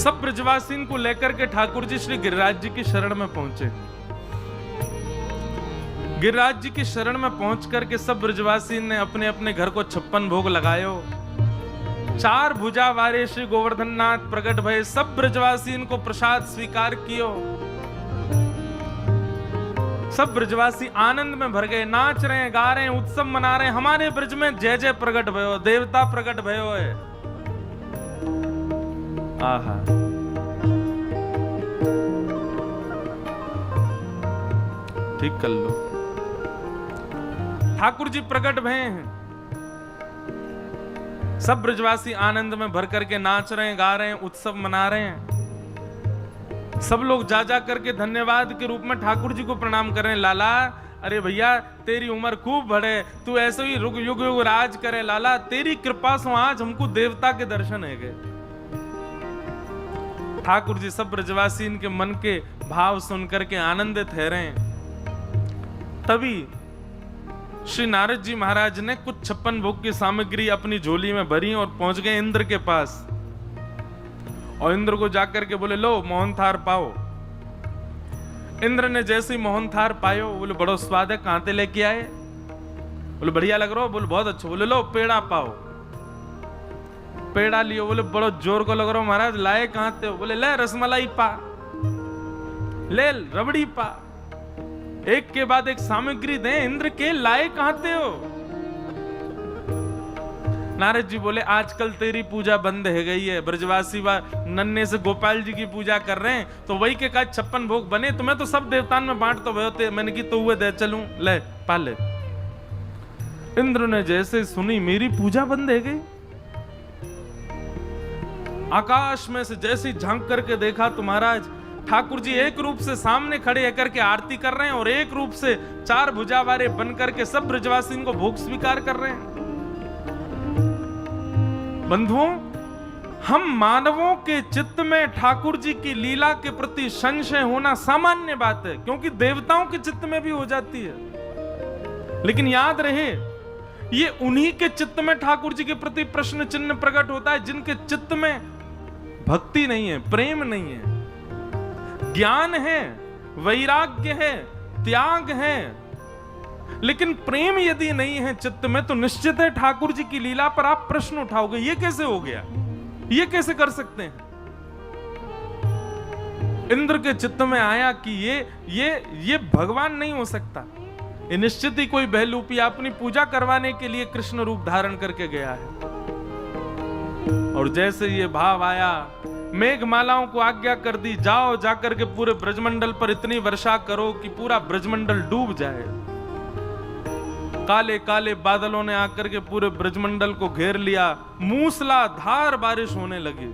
सब ब्रजवासी को लेकर के ठाकुर जी श्री गिरिराज जी की शरण में पहुंचे। गिरिराज जी की शरण में पहुंच करके सब ब्रजवासी ने अपने अपने घर को 56 भोग लगायो। 4 भुजा वारे श्री गोवर्धन नाथ प्रकट भये, सब ब्रजवासी इनको प्रसाद स्वीकार कियो। सब ब्रजवासी आनंद में भर गए, नाच रहे हैं, गा रहे हैं, उत्सव मना रहे हैं। हमारे ब्रज में जय जय प्रकट भयो, देवता प्रकट भयो है। आहा, ठीक कर लो। ठाकुर जी प्रकट भये हैं, सब ब्रजवासी आनंद में भर करके नाच रहे हैं, गा रहे हैं, उत्सव मना रहे हैं। सब लोग जा जा करके धन्यवाद के रूप में ठाकुर जी को प्रणाम कर रहे हैं। लाला, अरे भैया तेरी उम्र खूब बढ़े, तू ऐसे ही युग युग राज करे लाला, तेरी कृपा से आज हमको देवता के दर्शन है गए। ठाकुर जी सब ब्रजवासी इनके मन के भाव सुन करके आनंदित है रहे हैं। तभी श्री नारद जी महाराज ने कुछ 56 भोग की सामग्री अपनी झोली में भरी और पहुंच गए इंद्र के पास। और इंद्र को जाकर के बोले, लो मोहन थार पाओ। इंद्र ने जैसे ही मोहन थार पायो, बोले बड़ो स्वाद है, कहां से लेके आए? बोले बढ़िया लग रहा हो। बोले बहुत अच्छा। बोले लो पेड़ा पाओ। पेड़ा लियो। बोले बड़ो जोर को लग रहा हो महाराज, लाए कहां से हो? बोले ले रसमलाई पा, ले रबड़ी पा। एक के बाद एक सामग्री दे। इंद्र के लाए कहां से हो? नारद जी बोले आजकल तेरी पूजा बंद है गई है, ब्रजवासी नन्हे से गोपाल जी की पूजा कर रहे हैं, तो वही के का 56 भोग बने, तुम्हें तो सब देवतान में बांट तो होते। मैंने की तो हुए दे चलूं, ले पाले। इंद्र ने जैसे सुनी मेरी पूजा बंद है गई, आकाश में से जैसे झांक करके देखा तो महाराज ठाकुर जी एक रूप से सामने खड़े होकर के आरती कर रहे हैं और एक रूप से 4 भुजा वारे बन करके सब ब्रजवासी को भोग स्वीकार कर रहे हैं। बंधुओं, हम मानवों के चित्त में ठाकुर जी की लीला के प्रति संशय होना सामान्य बात है, क्योंकि देवताओं के चित्त में भी हो जाती है। लेकिन याद रहे, ये उन्हीं के चित्त में ठाकुर जी के प्रति प्रश्न चिन्ह प्रकट होता है जिनके चित्त में भक्ति नहीं है, प्रेम नहीं है, ज्ञान है, वैराग्य है, त्याग है। लेकिन प्रेम यदि नहीं है चित्त में, तो निश्चित है ठाकुर जी की लीला पर आप प्रश्न उठाओगे, ये कैसे हो गया, ये कैसे कर सकते हैं? इंद्र के चित्त में आया कि ये भगवान नहीं हो सकता, ये निश्चित ही कोई बहलूपिया अपनी पूजा करवाने के लिए कृष्ण रूप धारण करके गया है। और जैसे ये भाव आया, मेघमालाओं को आज्ञा कर दी, जाओ जाकर के पूरे ब्रजमंडल पर इतनी वर्षा करो कि पूरा ब्रजमंडल डूब जाए। काले काले बादलों ने आकर के पूरे ब्रजमंडल को घेर लिया, मूसलाधार बारिश होने लगी।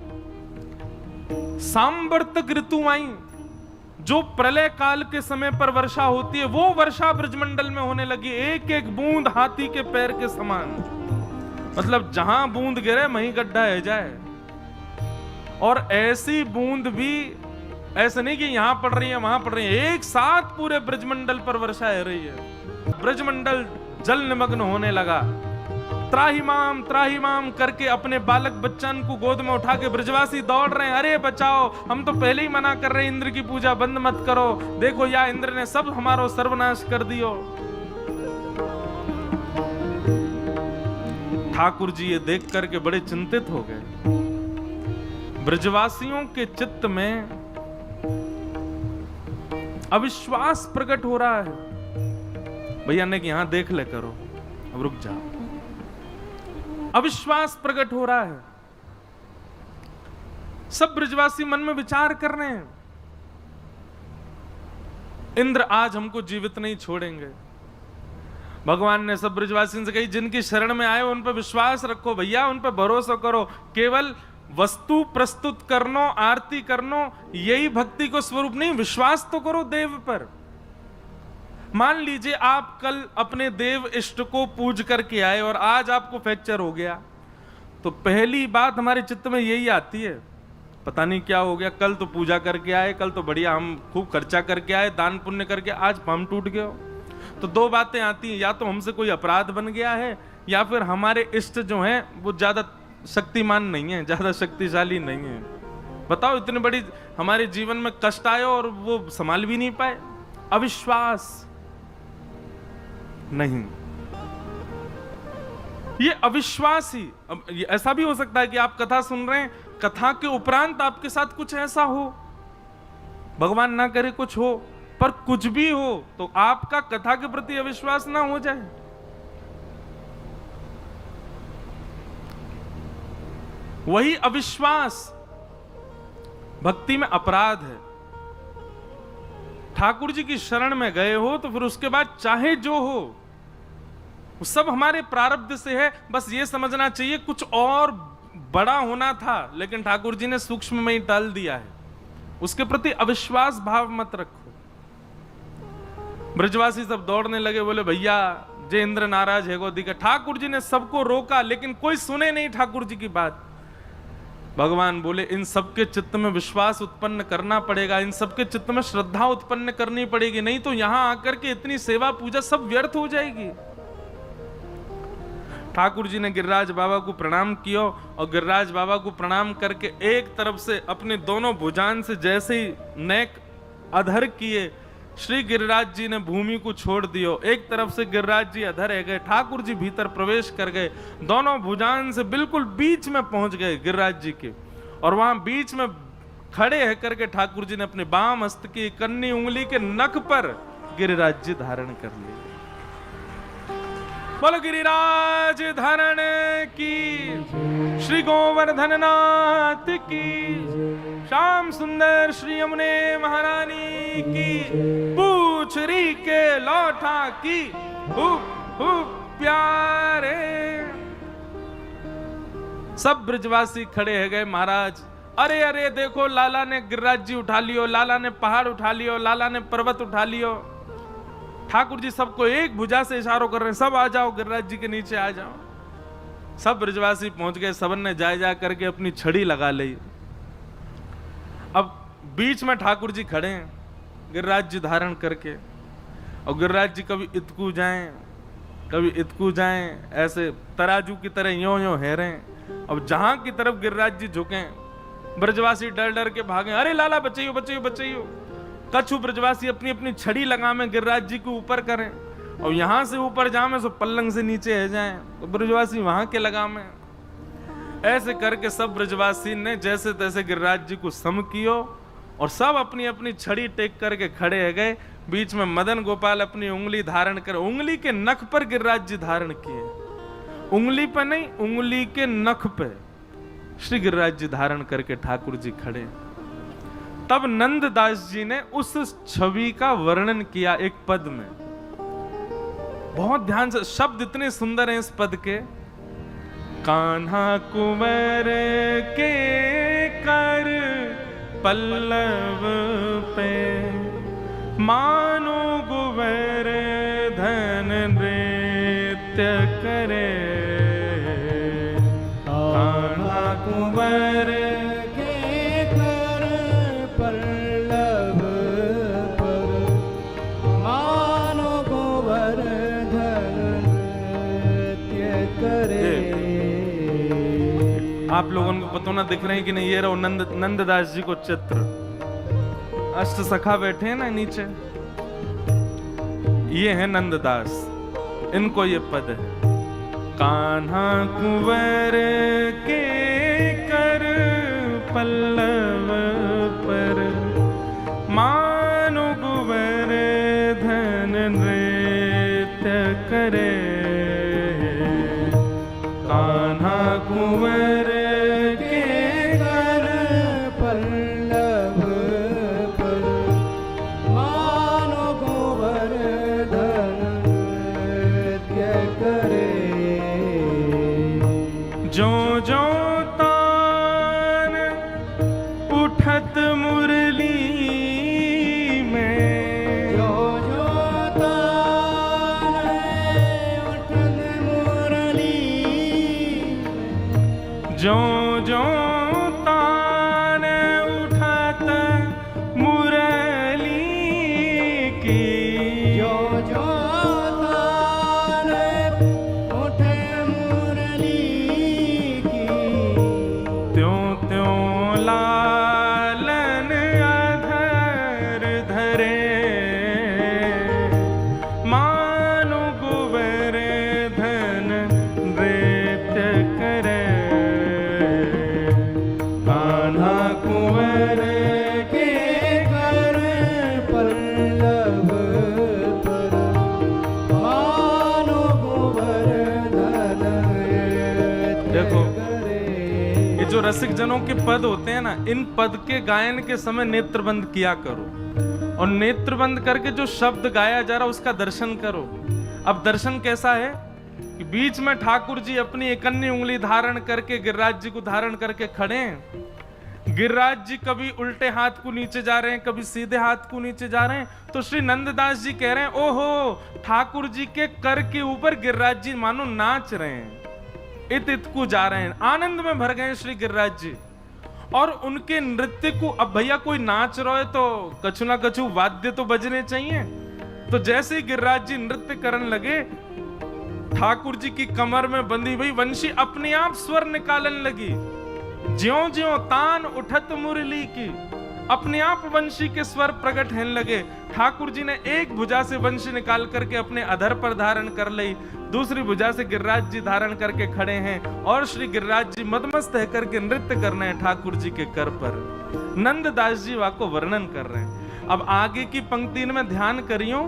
सांबर्तक ऋतु आई, जो प्रलय काल के समय पर वर्षा होती है, वो वर्षा ब्रजमंडल में होने लगी। एक एक बूंद हाथी के पैर के समान, मतलब जहां बूंद गिरे वहीं गड्ढा है जाए। और ऐसी बूंद भी ऐसे नहीं कि यहां पड़ रही है वहां पड़ रही है, एक साथ पूरे ब्रजमंडल पर वर्षा हो रही है। ब्रजमंडल जल निमग्न होने लगा। त्राहिमाम त्राहिमाम करके अपने बालक बच्चन को गोद में उठा के ब्रजवासी दौड़ रहे हैं, अरे बचाओ, हम तो पहले ही मना कर रहे हैं, इंद्र की पूजा बंद मत करो, देखो या इंद्र ने सब हमारो सर्वनाश कर दियो। ठाकुर जी ये देख करके बड़े चिंतित हो गए। ब्रजवासियों के चित्त में अविश्वास प्रकट हो रहा है। भैया ने कि यहां देख ले करो, अब रुक जा। अविश्वास प्रकट हो रहा है। सब ब्रजवासी मन में विचार कर रहे हैं, इंद्र आज हमको जीवित नहीं छोड़ेंगे। भगवान ने सब ब्रजवासी से कही, जिनकी शरण में आए उन पर विश्वास रखो भैया, उन पर भरोसा करो। केवल वस्तु प्रस्तुत करनो, आरती करनो, यही भक्ति को स्वरूप नहीं, विश्वास तो करो देव पर। मान लीजिए आप कल अपने देव इष्ट को पूज करके आए और आज आपको फ्रैक्चर हो गया, तो पहली बात हमारे चित्त में यही आती है, पता नहीं क्या हो गया। कल तो पूजा करके आए, कल तो बढ़िया हम खूब खर्चा करके आए, दान पुण्य करके, आज पाम टूट गया। तो दो बातें आती हैं, या तो हमसे कोई अपराध बन गया है, या फिर हमारे इष्ट जो हैं वो ज्यादा शक्तिमान नहीं है, ज्यादा शक्तिशाली नहीं है। बताओ, इतनी बड़ी हमारे जीवन में कष्ट आए और वो संभाल भी नहीं पाए। अविश्वास नहीं, ये अविश्वास ही। अब ये ऐसा भी हो सकता है कि आप कथा सुन रहे हैं, कथा के उपरांत आपके साथ कुछ ऐसा हो, भगवान ना करे कुछ हो, पर कुछ भी हो तो आपका कथा के प्रति अविश्वास ना हो जाए। वही अविश्वास भक्ति में अपराध है। ठाकुर जी की शरण में गए हो तो फिर उसके बाद चाहे जो हो, वो सब हमारे प्रारब्ध से है। बस ये समझना चाहिए कुछ और बड़ा होना था, लेकिन ठाकुर जी ने सूक्ष्म में ही टाल दिया है। उसके प्रति अविश्वास भाव मत रखो। ब्रजवासी सब दौड़ने लगे, बोले भैया जय इंद्र नाराज है गोदी का। ठाकुर जी ने सबको रोका, लेकिन कोई सुने नहीं ठाकुर जी की बात। भगवान बोले इन सबके चित्त में विश्वास उत्पन्न करना पड़ेगा, इन सबके चित्त में श्रद्धा उत्पन्न करनी पड़ेगी, नहीं तो यहां आकर के इतनी सेवा पूजा सब व्यर्थ हो जाएगी। ठाकुर जी ने गिरिराज बाबा को प्रणाम किया और गिरिराज बाबा को प्रणाम करके एक तरफ से अपने दोनों भुजान से जैसे ही नेक अधर किए, श्री गिरिराज जी ने भूमि को छोड़ दियो। एक तरफ से गिरिराज जी अधर रह गए, ठाकुर जी भीतर प्रवेश कर गए, दोनों भुजान से बिल्कुल बीच में पहुंच गए गिरिराज जी के, और वहां बीच में खड़े है करके ठाकुर जी ने अपने बाम हस्त की कन्नी उंगली के नख पर गिरिराज जी धारण कर लिए। बोलो गिरिराज धारण की, श्री गोवर्धन नाथ की, श्याम सुंदर श्री यमुने महारानी की, पूछरी के लौठा की, हुप हुप प्यारे। सब ब्रजवासी खड़े है गए, महाराज अरे अरे देखो लाला ने गिरिराज जी उठा लियो, लाला ने पहाड़ उठा लियो, लाला ने पर्वत उठा लियो। ठाकुर जी सबको एक भुजा से इशारों कर रहे हैं, सब आ जाओ गिरिराज जी के नीचे आ जाओ। सब ब्रजवासी पहुंच गए, सबन ने जा करके अपनी छड़ी लगा ली। अब बीच में ठाकुर जी खड़े हैं गिरिराज जी धारण करके, और गिरिराज जी कभी इतकू जाएं कभी इतकू जाएं, ऐसे तराजू की तरह यों यों हेरें। अब जहां की तरफ गिरिराज जी झुके, ब्रजवासी डर डर के भागे, अरे लाला बचाइयो बचाइयो बचाइयो। कछु ब्रजवासी अपनी अपनी छड़ी लगामे गिरिराज जी को ऊपर करें, और यहां से ऊपर जामे सो पल्लंग से नीचे है जाएं, तो ब्रजवासी वहां के लगामे। ऐसे करके सब ब्रजवासी ने जैसे तैसे गिरिराज जी को सम कियो, और सब अपनी अपनी छड़ी टेक करके खड़े है गए। बीच में मदन गोपाल अपनी उंगली धारण कर, उंगली के नख पर गिरिराज जी धारण किए, उंगली पर नहीं, उंगली के नख पे श्री गिरिराज जी धारण करके ठाकुर जी खड़े। तब नंददास जी ने उस छवि का वर्णन किया एक पद में, बहुत ध्यान से, शब्द इतने सुंदर हैं इस पद के। कान्हा कुंवर के कर पल्लव पे, मानो गुवर धन नृत्य करे। कान्हा कुंवर आप लोगों को पता ना दिख रहे हैं कि नहीं, ये रहो नंददास जी को चित्र, अष्ट सखा बैठे हैं ना नीचे, ये है नंददास, इनको ये पद है। कान्हा कुंवर के कर पल्लव पर, मानो कुंवर धन नृत्य करे। कान्हा कुंवर त्यों त्यों ला कुंवर के कर पल्लव पर मानो गोवर्धन देखो ये जो रसिक जनों के पद होते हैं ना, इन पद के गायन के समय नेत्र बंद किया करो और नेत्र बंद करके जो शब्द गाया जा रहा उसका दर्शन करो। अब दर्शन कैसा है कि बीच में ठाकुर जी अपनी एकन्नी उंगली धारण करके गिरिराज जी को धारण करके खड़े हैं। गिरिराज जी कभी उल्टे हाथ को नीचे जा रहे हैं, कभी सीधे हाथ को नीचे जा रहे हैं। तो श्री नंददास जी कह रहे हैं, ओहो ठाकुर जी के कर के ऊपर गिरिराज जी मानो नाच रहे हैं, इत इत को जा रहे हैं, आनंद में भर गए श्री गिरिराज जी। और उनके नृत्य को, अब भैया कोई नाच रहा है तो कछु ना कछु वाद्य तो बजने चाहिए। तो जैसे ही गिरिराज जी नृत्य करने लगे, ठाकुर जी की कमर में बंधी हुई वंशी अपने आप स्वर निकालने लगी। ज्यों ज्यों तान उठत मुरली की, अपने आप वंशी के स्वर प्रकट होने लगे। ठाकुर जी ने एक भुजा से वंशी निकाल करके अपने अधर पर धारण कर ली, दूसरी भुजा से गिरिराज जी धारण करके खड़े हैं और श्री गिरिराज जी मदमस्त है करके नृत्य कर रहे हैं ठाकुर जी के कर पर। नंददास जी वाको वर्णन कर रहे हैं। अब आगे की पंक्ति में ध्यान करियो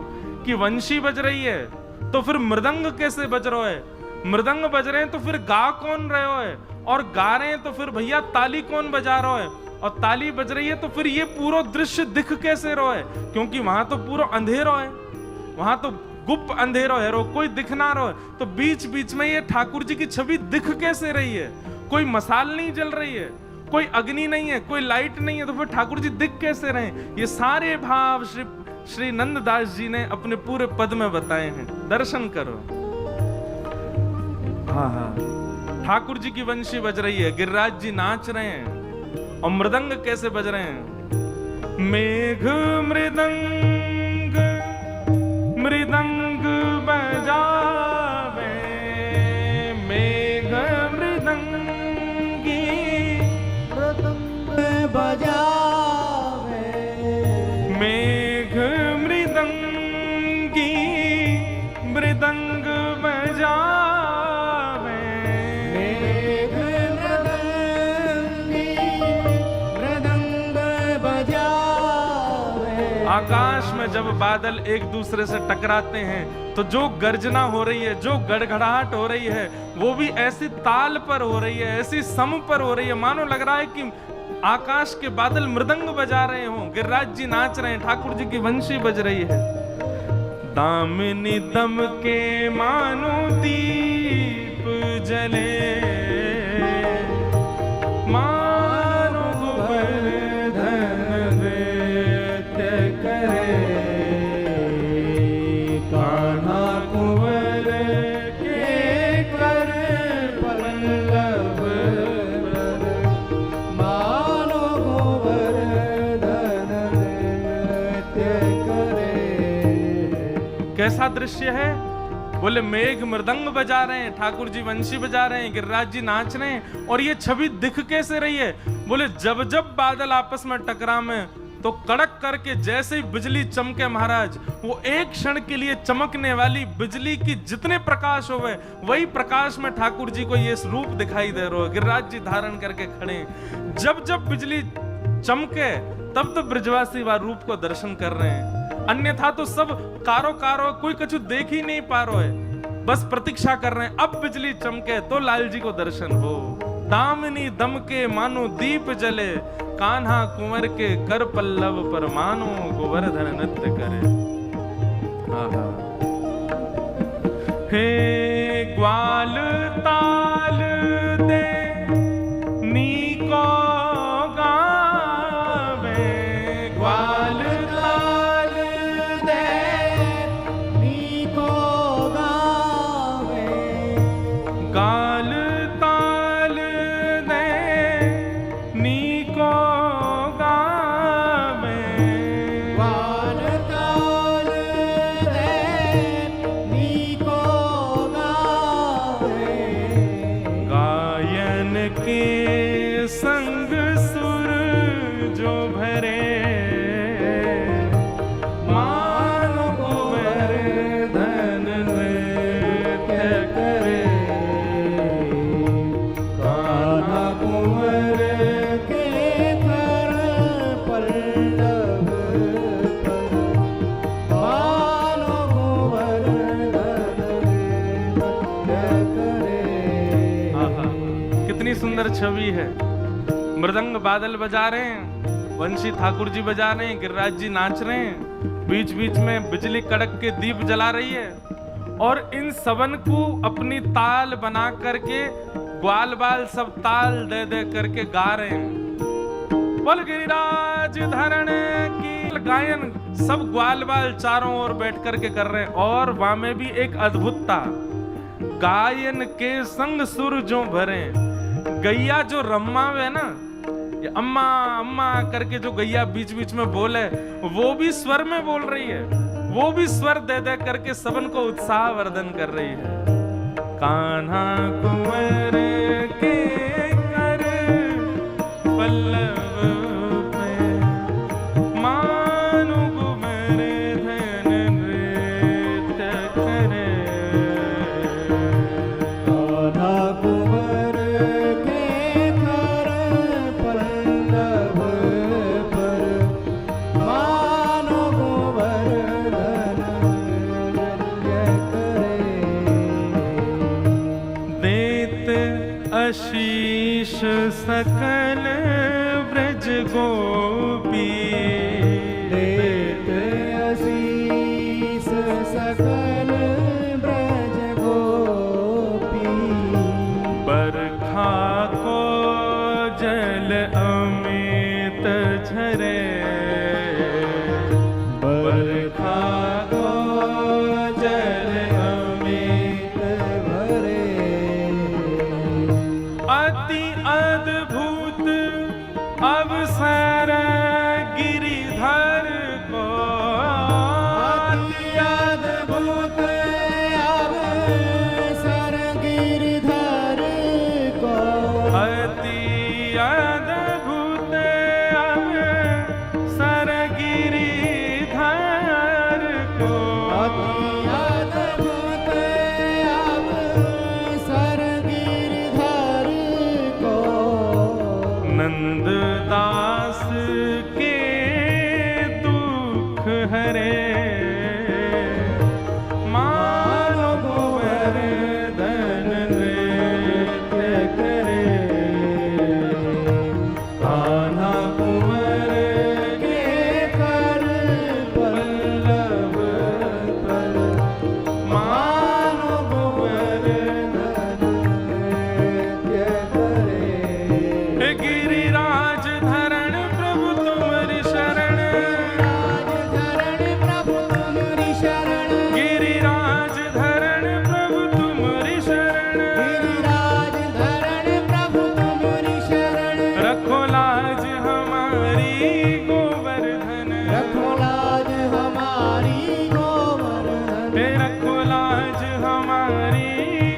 कि वंशी बज रही है तो फिर मृदंग कैसे बज रहा है, मृदंग बज रहे हैं तो फिर गा कौन रहे हो है, और गा रहे हैं तो फिर भैया ताली कौन बजा रहा है, और ताली बज रही है तो फिर ये पूरा दृश्य दिख कैसे रहा है, क्योंकि वहां तो पूरा अंधेरा है, वहां तो गुप्त अंधेरा है, कोई दिख ना रहा है। तो बीच बीच में ये ठाकुर जी की छवि दिख कैसे रही है, कोई मसाल नहीं जल रही है, कोई अग्नि नहीं है, कोई लाइट नहीं है, तो फिर ठाकुर जी दिख कैसे रहे। ये सारे भाव श्री नंददास जी ने अपने पूरे पद में बताए हैं, दर्शन करो। हाँ हाँ, ठाकुर जी की वंशी बज रही है, गिरिराज जी नाच रहे हैं, और मृदंग कैसे बज रहे हैं, मेघ मृदंग मृदंग बजावे, मेघ मृदंगी मृदंग बजावे, मेघ मृदंगी मृदंग बजावे, मेघ मृदंगी मृदंग बजावे। आकाश में जब बादल एक दूसरे से टकराते हैं तो जो गर्जना हो रही है, जो गड़गड़ाहट हो रही है, वो भी ऐसी ताल पर हो रही है, ऐसी सम पर हो रही है, मानो लग रहा है कि आकाश के बादल मृदंग बजा रहे हो, गिरिराज जी नाच रहे हैं, ठाकुर जी की वंशी बज रही है। दामिनी दम के मानो दीप जले, मानो गोवर्धन नृत्य करे, कान्हा कुंवर के कर पल्लव पर मानो गोवर्धन नृत्य करे। कैसा दृश्य है, बोले मेघ मृदंग बजा रहे हैं, ठाकुर जी वंशी बजा रहे हैं, गिरिराज जी नाच रहे हैं, और ये छवि दिख कैसे रही है, बोले जब जब बादल आपस में टकरा में तो कड़क करके जैसे ही बिजली चमके महाराज, वो एक क्षण के लिए चमकने वाली बिजली की जितने प्रकाश होवे वही प्रकाश में ठाकुर जी को ये रूप दिखाई दे रहा है, गिरिराज जी धारण करके खड़े हैं। जब जब बिजली चमके तब तो ब्रजवासी वह रूप को दर्शन कर रहे हैं, अन्यथा तो सब कारो कारो कोई कछु देख ही नहीं पा रहा है, बस प्रतीक्षा कर रहे हैं अब बिजली चमके तो लाल जी को दर्शन हो। दामिनी दम के मानो दीप जले, कान्हा कुंवर के कर पल्लव पर मानो गोवर्धन नृत्य करे। हे ग्वाल ताल दे नीको गावे, ग्वाल ताल दे नीको गावे, गाल ताल दे नीको गावे, ग्वाल ताल दे नीको गावे, गायन के संग सुर जो भरे, मानो गोवर्धन नृत्य करे, कान्हा कुंवर के कर भी है। मृदंग बादल बजा रहे हैं, वंशी ठाकुर जी बजा रहे हैं, गिरिराज जी नाच रहे हैं, बीच बीच में बिजली कड़क के दीप जला रही है। और इन सबन को अपनी ताल बना करके ग्वाल बाल सब ताल दे दे करके गा रहे हैं। बोल गिरिराज धरण की गायन सब ग्वाल बाल चारों ओर बैठ करके कर रहे हैं। और वहां में भी एक अद्भुतता, गायन के संग सुर जो भरे, गैया जो रम्मा है ना, ये अम्मा अम्मा करके जो गैया बीच बीच में बोले, वो भी स्वर में बोल रही है, वो भी स्वर दे दे करके सबन को उत्साह वर्धन कर रही है। कान्हा कुंवर के कर पल्लव पे मानु कुंवर धन नृत्य करे। कान्हा कुंवर के कर पल्लव पर मानो कुंवर धन नृत्य करे। देत आशीष सकल ब्रज गोपी, देत आशीष सकल ब्रज गोपी। बरखा को जल अमित झरे, बरखा को जल अमित भरे। अति अद्भुत अवसर गिरिधर को, अति अद्भुत अवसर गिरिधर को। अति अद्भुत अवसर गिरिधर को। अति अद्भुत अवसर गिरिधर को। नंद दास के दुख हरे, मानो कुंवर धन नृत्य करे। कान्हा कुंवर के कर पल्लव पर मानो कुंवर धन नृत्य करे। गिरिराज धरण प्रभु तुम्हारी शरण, धरण प्रभु तुम्हारी शरण। गिरिराज धरण प्रभु तुम्हारी शरण। गिरिराज धरण प्रभु तुम्हारी शरण। रखो लाज हमारी गोवर्धन, रखो लाज हमारी गोवर्धन। हे रखो लाज हमारी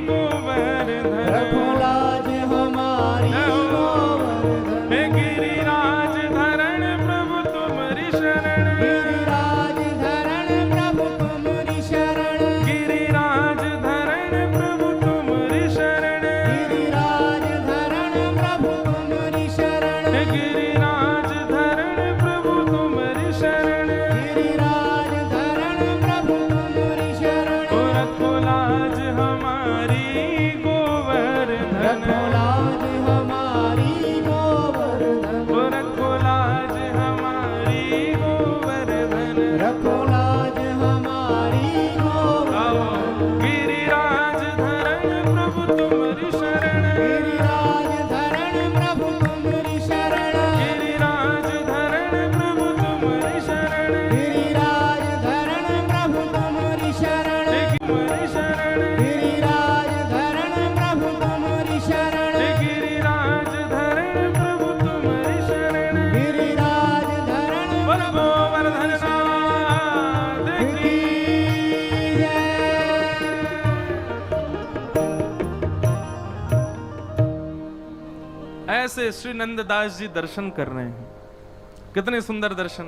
गोवर्धन। रखो लाज हमारी गोवर्धन। हे गिरिराज धरण प्रभु तुम्हारी शरण, गिरिराज धरण प्रभु तुम्हारी शरण। गिरिराज धरण प्रभु तुम्हारी शरण। गिरिराज धरण प्रभु तुम्हारी शरण। हे गिरिराज धरण प्रभु तुम्हारी शरण। गिरिराज धरण प्रभु तुम्हारी शरण। ओ रखो लाज हमारी गोवर्धन, रखो लाज हमारी गोवर्धन। ओ रखो लाज हमारी गोवर्धन। रखो लाज हमारी गोवर्धन। गिरिराज धरण प्रभु तुम्हारी शरण, गिरिराज धरण प्रभु तुम्हारी शरण। गिरिराज धरण प्रभु तुम्हारी शरण। गिरिराज धरण प्रभु तुम्हारी शरण। तुम्हारी शरण, गिरिराज धरण प्रभु तुम्हारी शरण। गिरिराज धरण प्रभु तुम्हारी शरण। गिरिराज धरण बोल गोवर्धन नाथ की। की जय। ऐसे श्री नंददास जी दर्शन कर रहे हैं, कितने सुंदर दर्शन।